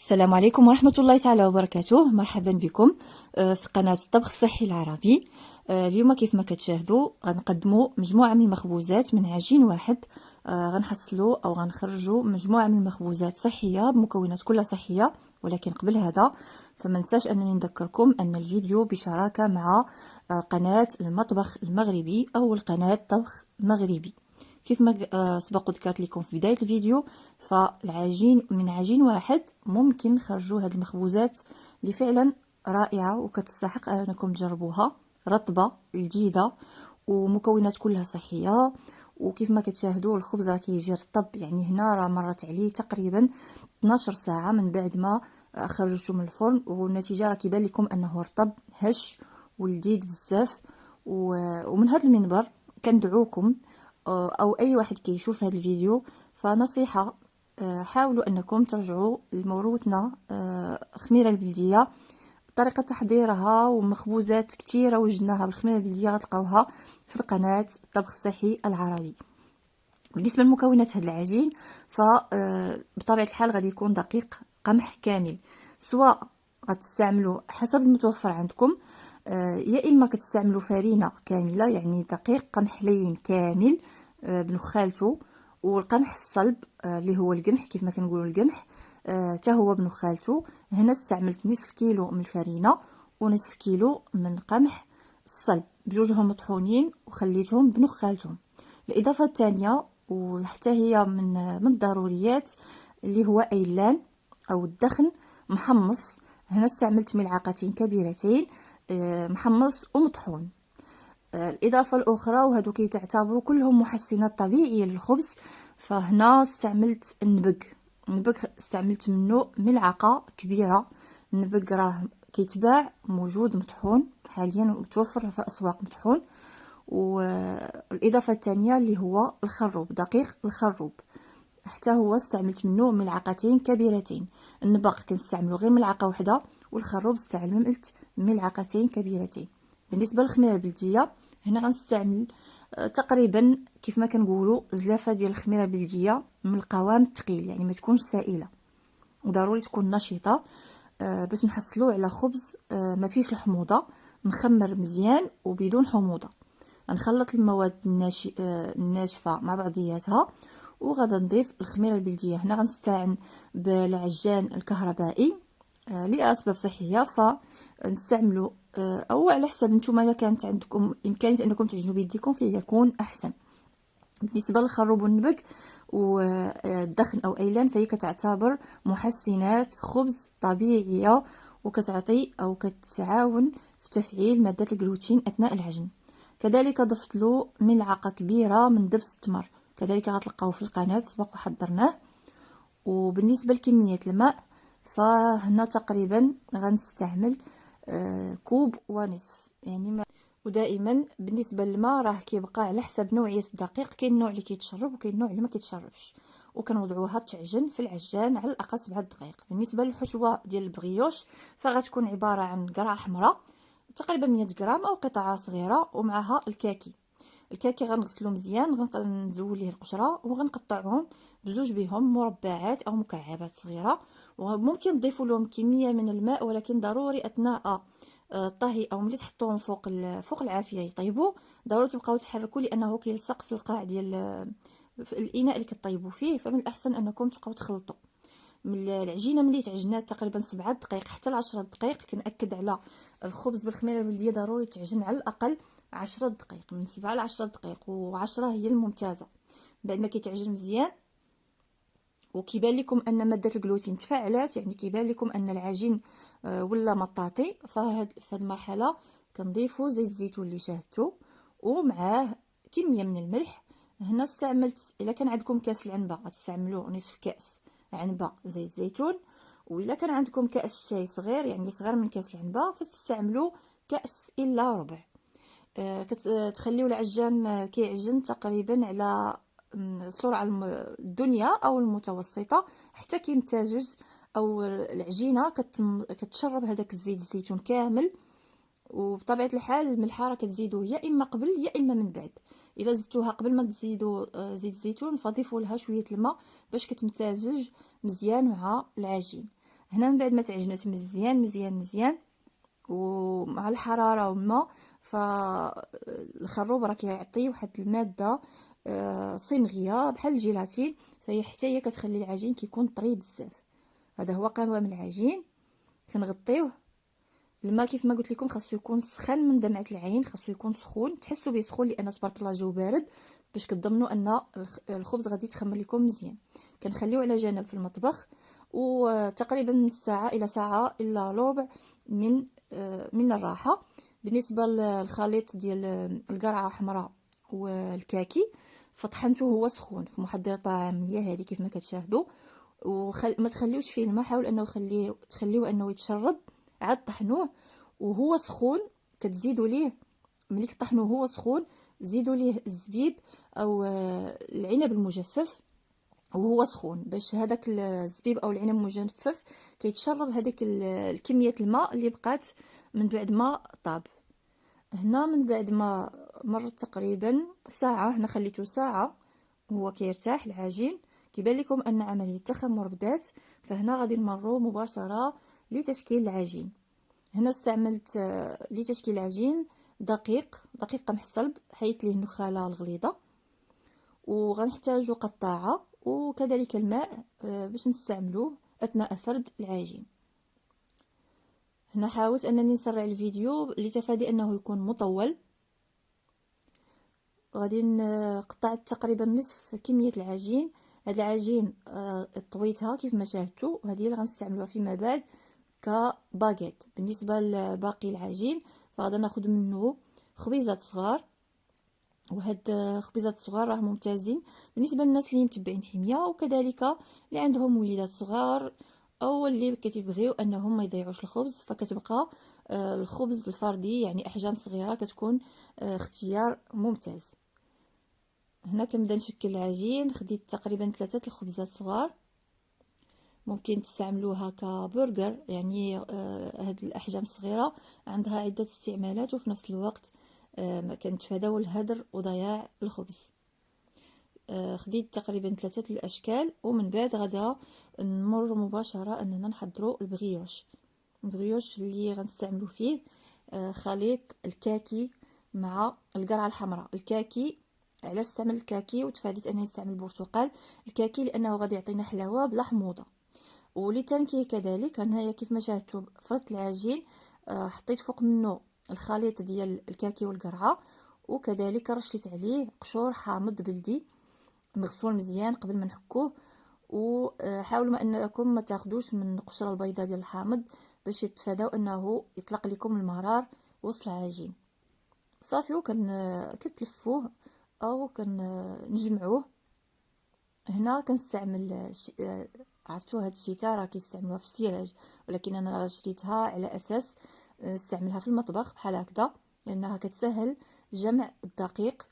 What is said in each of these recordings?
السلام عليكم ورحمة الله تعالى وبركاته. مرحبا بكم في قناة الطبخ الصحي العربي. اليوم كيف ما كتشاهدوا غنقدموا مجموعة من المخبوزات من عجين واحد. غنحصلوا أو غنخرجوا مجموعة من المخبوزات صحية بمكونات كلها صحية. ولكن قبل هذا فما ننساش أنني نذكركم أن الفيديو بشراكة مع قناة المطبخ المغربي أو القناة طبخ مغربي. كيف ما سبق ذكرت لكم في بداية الفيديو، فالعجين من عجين واحد ممكن نخرجوا هذه المخبوزات اللي فعلا رائعة وكتستحق أنكم تجربوها، رطبة لذيذة ومكونات كلها صحية. وكيف ما كتشاهدوا الخبز راه كيجي رطب، يعني هنا راه مرت عليه تقريبا 12 ساعة من بعد ما خرجته من الفرن، والنتيجة راه كيبان لكم أنه رطب هش ولذيذ بزاف. ومن هذا المنبر كندعوكم او اي واحد كيشوف هذا الفيديو فنصيحة، حاولوا انكم ترجعوا لموروثنا الخميرة البلدية. طريقة تحضيرها ومخبوزات كثيرة وجدناها بالخميرة البلدية غتلقاوها في القناة الطبخ الصحي العربي. بالنسبة لمكونات هذا العجين فبطبيعة الحال غادي يكون دقيق قمح كامل، سواء غتستعملوا حسب المتوفر عندكم، يا اما كتستعملوا فرينه كامله يعني دقيق قمح لين كامل بنخالته، والقمح الصلب اللي هو القمح كيف ما كنقولوا القمح حتى هو بنخالته. هنا استعملت نصف كيلو من الفرينه ونصف كيلو من قمح الصلب بجوجهم مطحونين وخليتهم بنخالتهم. الاضافه الثانيه وحتى هي من الضروريات اللي هو ايلان او الدخن محمص. هنا استعملت ملعقتين كبيرتين محمص ومطحون. الإضافة الأخرى وهذو كيتعتبروا كلهم محسنات طبيعية للخبز، فهنا استعملت النبق استعملت منه ملعقة كبيرة. النبق راه كيتباع موجود مطحون حاليا متوفر في أسواق مطحون. والإضافة الثانية اللي هو الخروب، دقيق الخروب حتى هو استعملت منه ملعقتين كبيرتين. النبق كنستعملو غير ملعقة واحدة، والخروب استعملت ملعقتين كبيرتين. بالنسبه للخميره البلديه هنا غنستعمل تقريبا كيف ما كنقولوا زلافه ديال الخميره البلديه من القوام الثقيل، يعني ما تكونش سائله وضروري تكون نشيطه باش نحصلوا على خبز ما فيش الحموضه، مخمر مزيان وبدون حموضه. غنخلط المواد الناشفه مع بعضياتها وغادا نضيف الخميره البلديه. هنا غنستعن بالعجان الكهربائي لاسباب صحيه، فنستعملوا او على حسب نتوما الا كانت عندكم امكانيه انكم تعجنوا بيديكم فيه يكون احسن. بالنسبه للخروب والنبق والدخن او ايلان فهي كتعتبر محسنات خبز طبيعيه وكتعطي او كتعاون في تفعيل ماده الجلوتين اثناء العجن. كذلك ضفت له ملعقه كبيره من دبس التمر، كذلك غتلقاوه في القناه سبق وحضرناه. وبالنسبه لكميه الماء فهنا تقريبا غنستعمل كوب ونصف يعني ما. ودائما بالنسبه للماء راه كيبقى على حسب نوعيه الدقيق، كاين النوع اللي كيتشرب وكاين النوع اللي ما كيتشربش، وكنوضعوها تعجن في العجان على الاقل 7 دقائق. بالنسبه للحشوه ديال البغيوش فغتكون عباره عن قرعه حمراء تقريبا 100 غرام او قطعه صغيره، ومعها الكاكي غنغسلو مزيان، غنزول ليه القشره وغنقطعهم بزوج بهم مربعات او مكعبات صغيره. وممكن نضيفوا لهم كميه من الماء، ولكن ضروري اثناء الطهي او ملي تحطوهم فوق العافيه يطيبوا ضروري تبقاو تحركوا لانه كيلصق في القاع ديال في الاناء اللي كطيبوا فيه. فمن الاحسن انكم تبقاو تخلطوا من العجينه ملي تعجنات تقريبا 7 دقائق حتى ل 10 دقائق. كنأكد على الخبز بالخميره البلديه ضروري تعجن على الاقل 10 دقائق، من 7 ل 10 دقائق، و10 هي الممتازه. بعد ما كيتعجن مزيان وكيبان لكم ان ماده الجلوتين تفاعلات، يعني كيبان لكم ان العجين ولا مطاطي، فهاد المرحله كنضيفوا زيت الزيتون اللي شاهدتو ومعاه كميه من الملح. هنا استعملت الا كان عندكم كاس العنبه غتستعملوا نصف كاس عنبه زيت زيتون، والا كان عندكم كاس شاي صغير يعني صغير من كاس العنبه فتستعملوا كاس الا ربع. كتخليو العجان كيعجن تقريبا على السرعه الدنيا او المتوسطه حتى كيمتزج او العجينه كتشرب هذاك الزيت الزيتون كامل. وبطبيعه الحال الملحه راه كتزيدوه يا اما قبل يا اما من بعد. الا زدتوها قبل ما تزيدوا زيت الزيتون فضيفوا لها شويه الماء باش كتمتزج مزيان مع العجين. هنا من بعد ما تعجنت مزيان مزيان مزيان ومع الحراره والماء، فالخروب راه كيعطي واحد الماده صمغيه بحال الجيلاتين، فهي حتى هي كتخلي العجين كيكون طري بزاف. هذا هو قوام العجين. كنغطيوه الماء كيف ما قلت لكم خاصو يكون سخن من دمعه العين، خاصو يكون سخون، تحسوا به سخون لان تبارك الله الجو بارد، باش كتضمنوا ان الخبز غادي يتخمر لكم مزيان. كنخليوه على جنب في المطبخ، وتقريبا نص ساعه الى ساعه الا ربع من الراحه. بالنسبه للخليط ديال القرعه حمراء والكاكي، فطحنته هو سخون في محضر طعاميه هذه كيف ما كتشاهدوا، ما تخليوش فيه الماء، حاول انه تخليوه انه يتشرب. عاد طحنوه وهو سخون، كتزيدوا ليه ملي كطحنوه هو سخون، زيدوا ليه الزبيب او العنب المجفف وهو سخون، باش هذاك الزبيب او العنب المجفف كيتشرب هذيك الكميه الماء اللي بقات من بعد ما طاب. هنا من بعد ما مرت تقريبا ساعه، هنا خليته ساعه وهو كيرتاح العجين، كيبان لكم ان عمليه التخمر بدات. فهنا غادي نمروا مباشره لتشكيل العجين. هنا استعملت لتشكيل العجين دقيق قمح صلب حيت ليه النخاله الغليظه، وغنحتاجو قطاعه وكذلك الماء باش نستعملوه اثناء فرد العجين. هنا حاولت انني نسرع الفيديو لتفادي انه يكون مطول. غادي نقطع تقريبا نصف كميه العجين. هاد العجين طويتها كيف ما شاهدتوا، وهذه اللي غنستعملوها فيما بعد كباغيت. بالنسبه لباقي العجين فغادي ناخذ منه خبيزات صغار، وهاد خبيزات صغار راه ممتازين بالنسبه للناس اللي متبعين حميه، وكذلك اللي عندهم وليدات صغار او اللي كتبغيو انهم ما يضيعوش الخبز، فكتبقى الخبز الفردي يعني احجام صغيره كتكون اختيار ممتاز. هنا كنبدا نشكل العجين. خديت تقريبا 3 الخبزات صغار، ممكن تستعملوها كبرجر، يعني هاد الاحجام الصغيره عندها عده استعمالات، وفي نفس الوقت ما كنتفاداو الهدر وضياع الخبز. خديت تقريبا 3 الاشكال، ومن بعد غدا نمر مباشره اننا نحضروا البغيوش اللي غنستعملوا فيه خليط الكاكي مع القرعه الحمراء. الكاكي علاش استعمل الكاكي وتفاديت انني نستعمل البرتقال؟ الكاكي لانه غادي يعطينا حلاوه بلا حموضه، ولتنكيه كذلك. هنايا كيف ما شاهدتوا فرط العجين، حطيت فوق منه الخليط ديال الكاكي والقرعه، وكذلك رشيت عليه قشور حامض بلدي مغسول مزيان قبل ما نحكوه. وحاولوا ما انكم ما تاخذوش من القشره البيضاء ديال الحامض باش يتفاداو انه يطلق لكم المرار وسط العجين. صافي، كتلفوه او كنجمعوه. هنا كنستعمل عرفتوا هاد الشيتا راه كيستعملوها في السراج، ولكن انا راه شريتها على اساس نستعملها في المطبخ بحال هكذا، لانها كتسهل جمع الدقيق،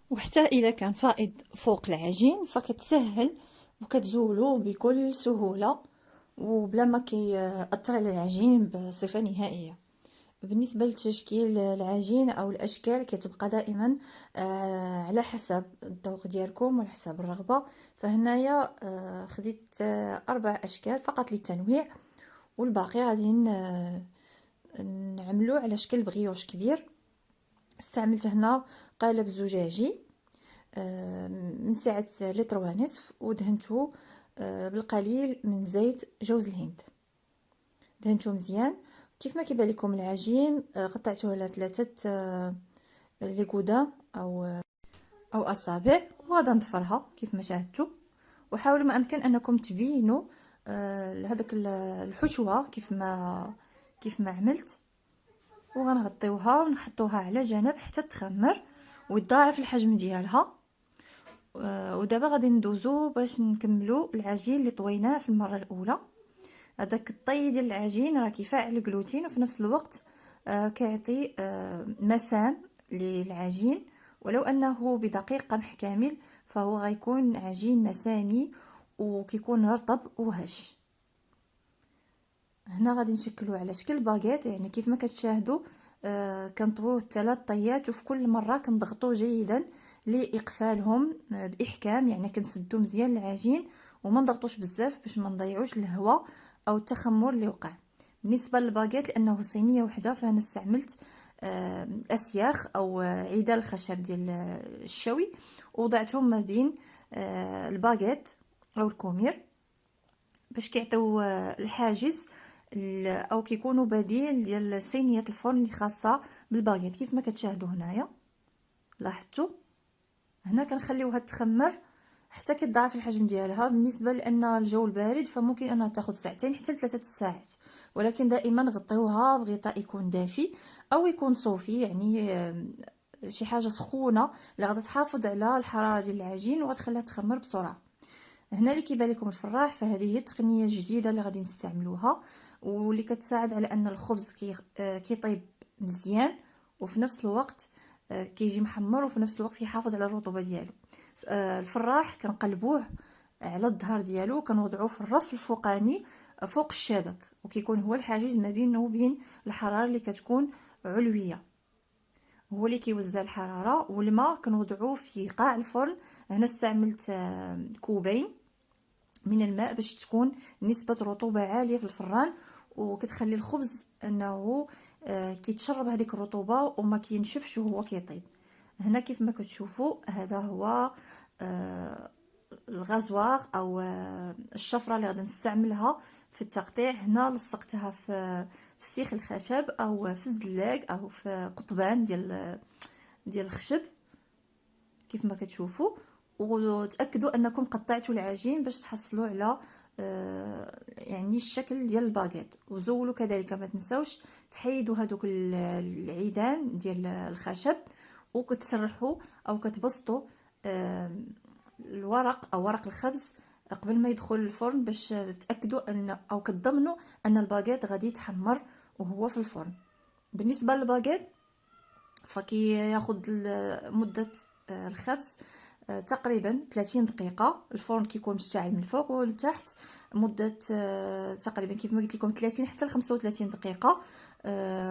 وحتى اذا كان فائض فوق العجين فكتسهل وكتزولو بكل سهوله وبلا ما كيأثر على العجين بصفه نهائيه. بالنسبه لتشكيل العجين او الاشكال كتبقى دائما على حسب الذوق ديالكم وعلى حسب الرغبه. فهنايا خديت 4 اشكال فقط للتنويع، والباقي غادي نعملو على شكل بغيوش كبير. استعملت هنا قالب زجاجي من سعه لتر ونصف، ودهنته بالقليل من زيت جوز الهند. دهنته مزيان. كيف ما كيبان لكم العجين قطعته على 3 ليكودا او اصابع، وغادا نضفرها كيف ما شاهدتوا. وحاولوا ما امكن انكم تبينوا هذاك الحشوه كيف ما عملت. وغنغطيوها ونحطوها على جنب حتى تخمر ويتضاعف الحجم ديالها. ودابا غادي ندوزو باش نكملوا العجين اللي طويناه في المره الاولى. هذاك الطي ديال العجين راه كيفاعل الجلوتين، وفي نفس الوقت كيعطي مسام للعجين، ولو انه بدقيق قمح كامل فهو غيكون عجين مسامي وكيكون رطب وهش. هنا غادي نشكلو على شكل باغيت، يعني كيف ما كتشاهدوا كنطووه 3 طيات، وفي كل مره كنضغطوه جيدا لاقفالهم باحكام، يعني كنسدو مزيان العجين وما نضغطوش بزاف باش ما نضيعوش الهواء او التخمر اللي وقع. بالنسبه للباغيت لانه صينيه وحده فانا استعملت اسياخ او عيدان الخشب ديال الشوي ووضعتهم ما بين الباغيت او الكومير باش كيعطيو الحاجز او كيكونوا بديل ديال صينيه الفرن اللي خاصه بالباغيت. كيف ما كتشاهدوا هنايا لاحظتوا هنا كنخليوها تخمر حتى كتضاعف الحجم ديالها. بالنسبه لان الجو البارد فممكن انها تاخذ ساعتين حتى ل3 ساعات، ولكن دائما غطيوها بغطاء يكون دافي او يكون صوفي، يعني شي حاجه سخونه اللي غادي تحافظ على الحراره ديال العجين وغتخليها تخمر بسرعه. هنا اللي كيبان لكم الفراح فهذه هي التقنيه الجديده اللي غادي نستعملوها واللي كتساعد على ان الخبز كيطيب مزيان وفي نفس الوقت كيجي محمر وفي نفس الوقت كيحافظ على الرطوبه ديالو. الفراح كنقلبوه على الظهر ديالو كنوضعوه في الرف الفوقاني فوق الشبك وكيكون هو الحاجز ما بينه وبين الحراره اللي كتكون علويه، هو اللي كيوزع الحراره. والماء كنوضعوه في قاع الفرن. هنا استعملت كوبين من الماء باش تكون نسبه رطوبه عاليه في الفران وكتخلي الخبز انه كيتشرب هذيك الرطوبه وما كينشفش وهو كيطيب. هنا كيف ما كتشوفوا هذا هو الغازوار او الشفره اللي غادي نستعملها في التقطيع. هنا لصقتها في سيخ الخشب او في الزلاق او في قضبان ديال الخشب كيف ما كتشوفوا، وتاكدوا انكم قطعتوا العجين باش تحصلوا على يعني الشكل ديال الباغيت. وزولوا كذلك ما تنساوش تحيدوا هذوك العيدان ديال الخشب وكتسرحوا او كتبسطوا الورق او ورق الخبز قبل ما يدخل الفرن باش تاكدوا ان او كتضمنوا ان الباغيت غادي يتحمر وهو في الفرن. بالنسبه للباغيت فكياخذ مده الخبز تقريبا 30 دقيقه. الفرن كيكون مشتعل من الفوق والتحت مده تقريبا كيف ما قلت لكم 30 حتى ل 35 دقيقه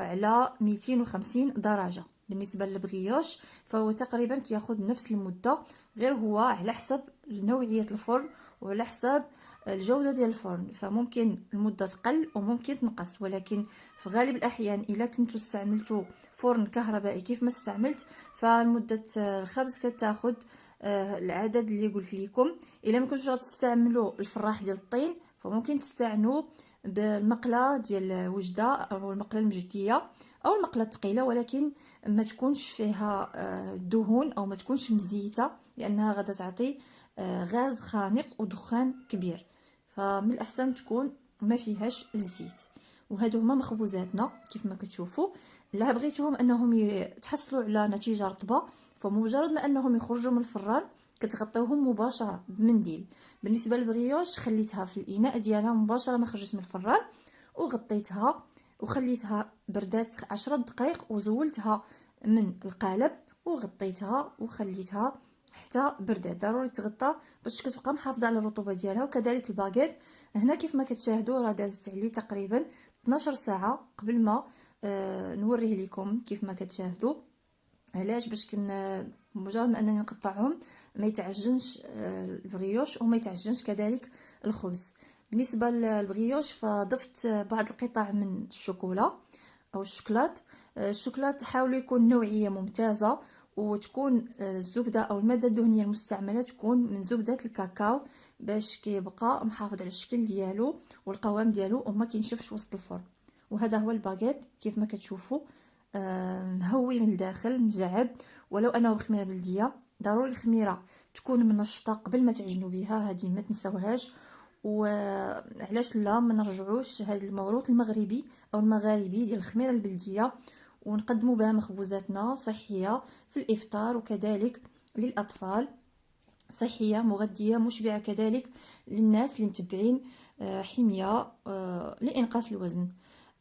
على 250 درجه. بالنسبه للبغيوش فهو تقريبا كياخذ نفس المده، غير هو على حسب نوعيه الفرن وعلى حسب الجوده ديال الفرن فممكن المده تقل وممكن تنقص. ولكن في غالب الاحيان الا كنتو استعملتوا فرن كهربائي كيف ما استعملت فمده الخبز كتاخذ العدد اللي قلت لكم. الا ما كنتوش غتستعملوا الفراح ديال الطين فممكن تستعنوا بالمقله ديال وجده او المقله المجديه او المقله الثقيله، ولكن ما تكونش فيها دهون او ما تكونش مزيته لانها غادا تعطي غاز خانق ودخان كبير، فمن الاحسن تكون ما فيهاش الزيت. وهادو هما مخبوزاتنا كيف ما كتشوفوا. لا بغيتوهم انهم يتحصلوا على نتيجه رطبه فمجرد ما انهم يخرجوا من الفران كتغطيوهم مباشره بمنديل. بالنسبه للبغيوش خليتها في الاناء ديالها مباشره ما خرجت من الفران وغطيتها وخليتها بردات 10 دقائق وزولتها من القالب وغطيتها وخليتها حتى بردات. ضروري تغطى باش كتبقى محافظه على الرطوبه ديالها. وكذلك الباغيت هنا كيف ما كتشاهدوا راه دازت عليه تقريبا 12 ساعه قبل ما نوريه لكم كيف ما كتشاهدوا. علاش؟ باش مجرد ما انني نقطعهم ما يتعجنش البغيوش وما يتعجنش كذلك الخبز. بالنسبه للبغيوش فضفت بعض القطع من الشوكولا او الشوكولات. الشوكولات حاولوا يكون نوعيه ممتازه وتكون الزبده او الماده الدهنيه المستعمله تكون من زبده الكاكاو باش كيبقى محافظ على الشكل ديالو والقوام ديالو وما كينشفش وسط الفرن. وهذا هو الباغيت كيف ما كتشوفوا مهوي من الداخل مجعب. ولو انه خميره بلديه ضروري الخميره تكون منشطه قبل ما تعجنوا بها، هذه ما تنساوهاش. وعلاش لا ما نرجعوش هذا الموروث المغربي او المغاربي ديال الخميره البلديه ونقدموا بها مخبوزاتنا صحيه في الافطار وكذلك للاطفال، صحيه مغذيه مشبعه كذلك للناس اللي متبعين حميه لانقاص الوزن.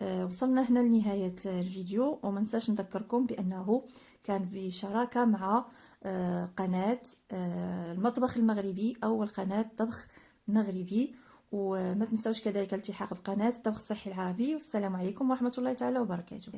وصلنا هنا لنهايه الفيديو وما نساش نذكركم بانه كان بشراكه مع قناه المطبخ المغربي او القناه طبخ مغربي. وما تنسوش كذلك الالتحاق بقناه الطبخ الصحي العربي. والسلام عليكم ورحمه الله تعالى وبركاته.